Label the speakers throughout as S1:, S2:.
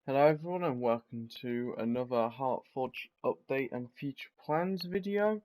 S1: Hello everyone and welcome to another Heartforge update and future plans video.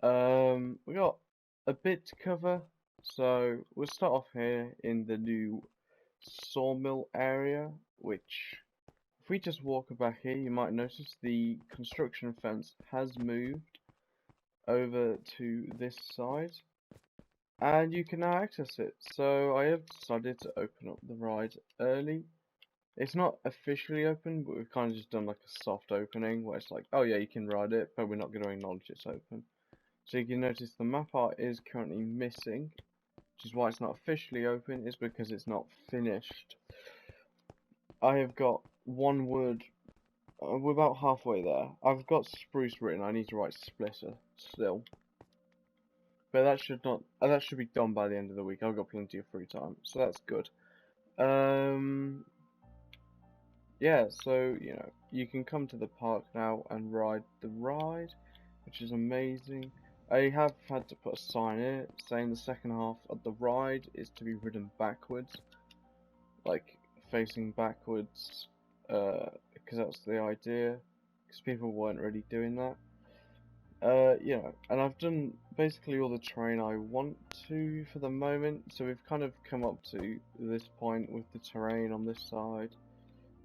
S1: We got a bit to cover, so we'll start off here in the new sawmill area, which if we just walk back here you might notice the construction fence has moved over to this side and you can now access it. So I have decided to open up the ride early. It's not officially open, but we've kind of just done like a soft opening where it's like, oh yeah, you can ride it, but we're not going to acknowledge it's open. So you can notice the map art is currently missing, which is why it's not officially open, is because it's not finished. I have got one word, we're about halfway there. I've got spruce written, I need to write splitter still. But that should be done by the end of the week. I've got plenty of free time, so that's good. Yeah, so, you can come to the park now and ride the ride, which is amazing. I have had to put a sign in it saying the second half of the ride is to be ridden backwards, like facing backwards, because that's the idea, because people weren't really doing that. And I've done basically all the terrain I want to for the moment, so we've kind of come up to this point with the terrain on this side.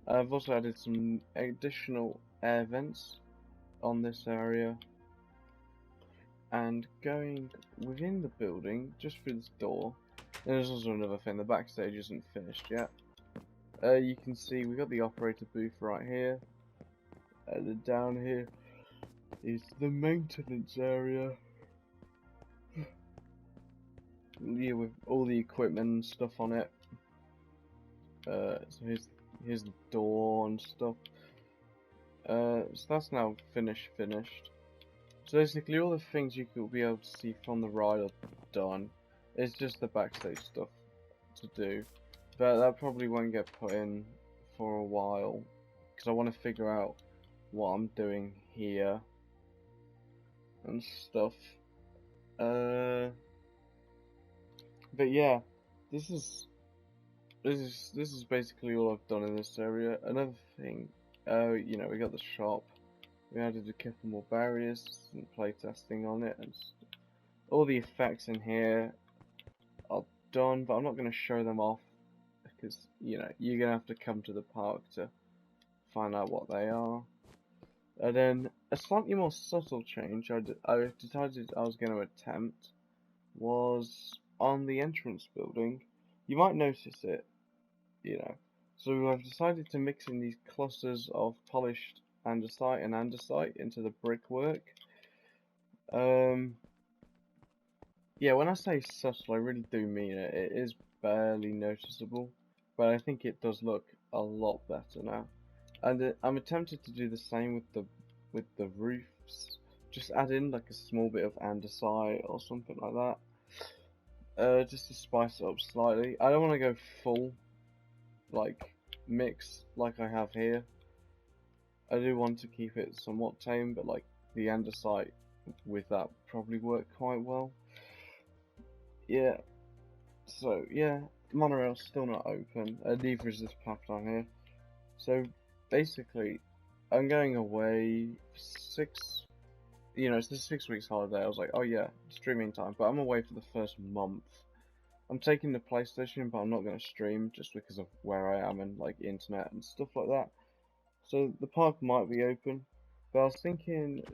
S1: I've also added some additional air vents on this area, and going within the building, just through this door, and there's also another thing, the backstage isn't finished yet. You can see we got the operator booth right here, and then down here is the maintenance area. Yeah, with all the equipment and stuff on it. So here's the door and stuff. So that's now finished. So basically all the things you could be able to see from the ride are done. It's just the backstage stuff to do. But that probably won't get put in for a while, because I want to figure out what I'm doing here and stuff. But yeah, this is basically all I've done in this area. Another thing, we got the shop. We added a couple more barriers and playtesting on it, and all the effects in here are done, but I'm not going to show them off because you're going to have to come to the park to find out what they are. And then a slightly more subtle change I decided I was going to attempt was on the entrance building. You might notice it, So I've decided to mix in these clusters of polished andesite and andesite into the brickwork. Yeah, when I say subtle, I really do mean it. It is barely noticeable, but I think it does look a lot better now. And I'm tempted to do the same with the roofs. Just add in like a small bit of andesite or something like that. Just to spice it up slightly. I don't want to go full, like, mix like I have here. I do want to keep it somewhat tame, but like the andesite with that probably work quite well. Yeah, so yeah, monorail's still not open, neither is this path down here. So basically, I'm going away it's the 6 weeks holiday. I was like, oh yeah, streaming time, but I'm away for the first month. I'm taking the PlayStation, but I'm not going to stream just because of where I am and like internet and stuff like that. So the park might be open, but I was thinking,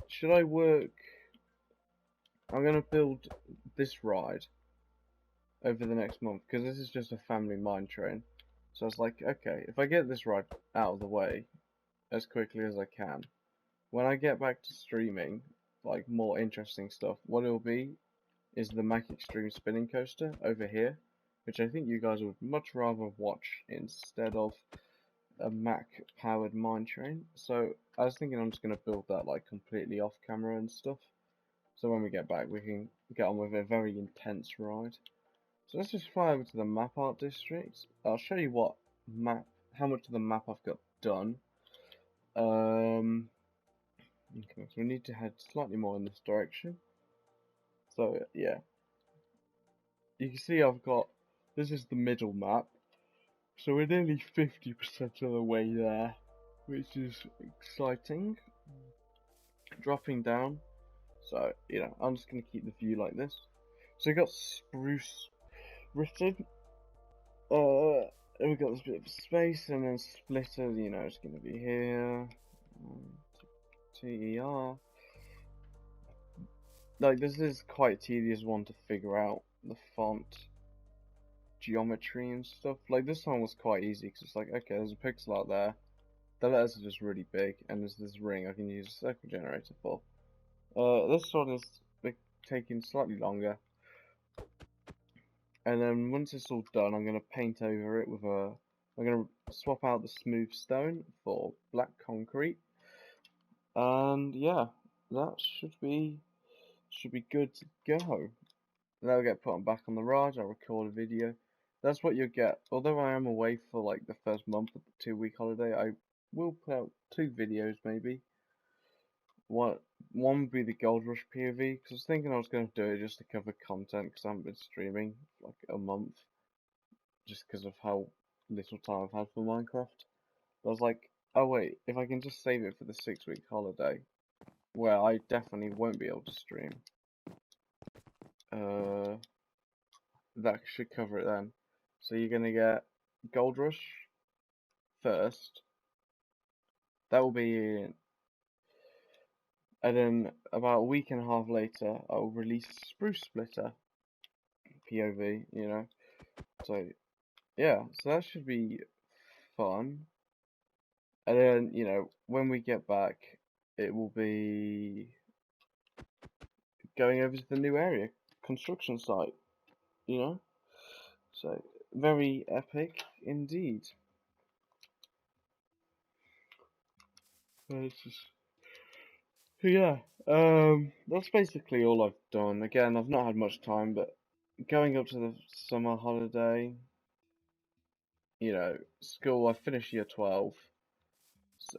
S1: should I work? I'm going to build this ride over the next month because this is just a family mine train. So I was like, okay, if I get this ride out of the way as quickly as I can, when I get back to streaming, like more interesting stuff, what it'll be is the Mac Extreme spinning coaster over here, which I think you guys would much rather watch instead of a Mac powered mine train. So I was thinking I'm just going to build that like completely off camera and stuff. So when we get back we can get on with a very intense ride. So let's just fly over to the map art district. I'll show you how much of the map I've got done. Okay, so we need to head slightly more in this direction. So yeah, you can see this is the middle map. So we're nearly 50% of the way there, which is exciting. Dropping down, so you know, I'm just gonna keep the view like this. So we got spruce written, and we got this bit of space, and then splitter, you know, it's gonna be here. TER. Like, this is quite a tedious one to figure out, the font geometry and stuff. Like, this one was quite easy, because it's like, okay, there's a pixel out there, the letters are just really big, and there's this ring I can use a circle generator for. This one is like, taking slightly longer, and then once it's all done, I'm going to paint over it with a... I'm going to swap out the smooth stone for black concrete, and yeah, that should be good to go. That'll get put on back on the ride. I'll record a video. That's what you'll get. Although I am away for like the first month of the 2-week holiday, I will put out 2 videos maybe. One would be the Gold Rush POV, because I was thinking I was going to do it just to cover content, because I haven't been streaming for like a month, just because of how little time I've had for Minecraft. But I was like, oh wait, if I can just save it for the 6-week holiday, where I definitely won't be able to stream, that should cover it then. So you're going to get Gold Rush first, that will be, and then about a week and a half later, I'll release Spruce Splitter POV, you know. So yeah, so that should be fun. And then, you know, when we get back, it will be going over to the new area, construction site, you know. So very epic indeed. It's just, yeah, that's basically all I've done. Again, I've not had much time, but going up to the summer holiday, you know, school, I finished year 12,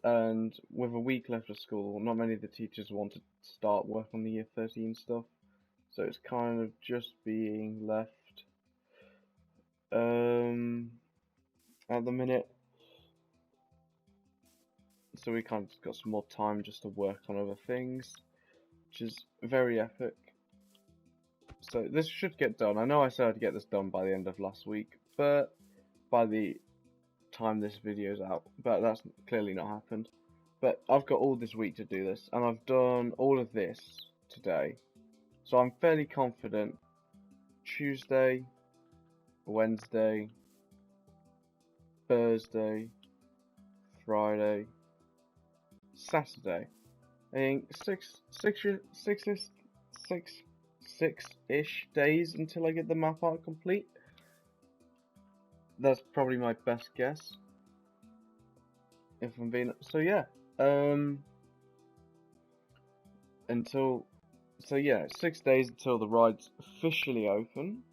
S1: and with a week left of school, not many of the teachers want to start work on the year 13 stuff, so it's kind of just being left at the minute. So we kind of just got some more time just to work on other things, which is very epic. So this should get done. I know I said I'd get this done by the end of last week, but by the time this video's out, but that's clearly not happened. But I've got all this week to do this, and I've done all of this today, so I'm fairly confident Tuesday, Wednesday, Thursday, Friday, Saturday, I think six-ish days until I get the map art complete. That's probably my best guess, if I'm being, so yeah, so yeah, 6 days until the ride's officially open,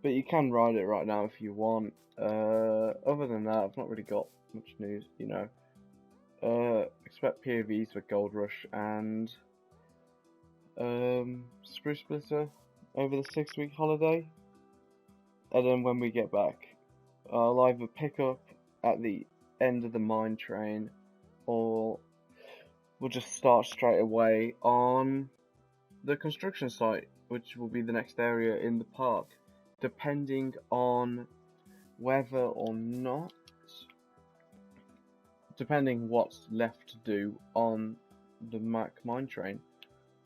S1: but you can ride it right now if you want. Other than that, I've not really got much news, you know. Expect POVs for Gold Rush and Spruce Splitter over the 6-week holiday, and then when we get back, I'll either pick up at the end of the mine train, or we'll just start straight away on the construction site, which will be the next area in the park, depending on whether or not, depending what's left to do on the Mac mine train.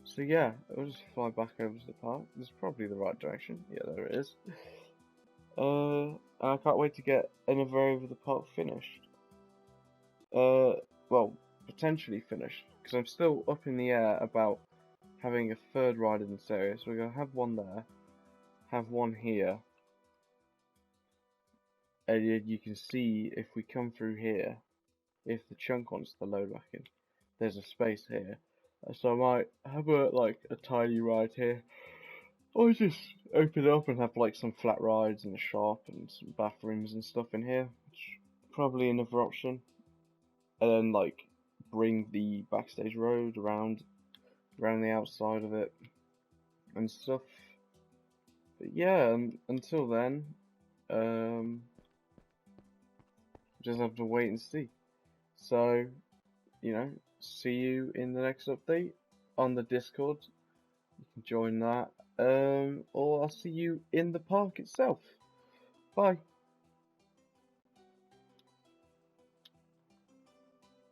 S1: So yeah, we'll just fly back over to the park. This is probably the right direction. Yeah, there it is. And I can't wait to get another over the park finished. Well, potentially finished, because I'm still up in the air about having a third ride in this area. So we're going to have one there, have one here, and you can see if we come through here, if the chunk wants to load back in, there's a space here. So I might have a tiny ride here, or just open it up and have like some flat rides and a shop and some bathrooms and stuff in here, which probably another option. And then like bring the backstage road around the outside of it and stuff. But yeah, until then, just have to wait and see. So, you know, see you in the next update on the Discord. You can join that. Or I'll see you in the park itself. Bye.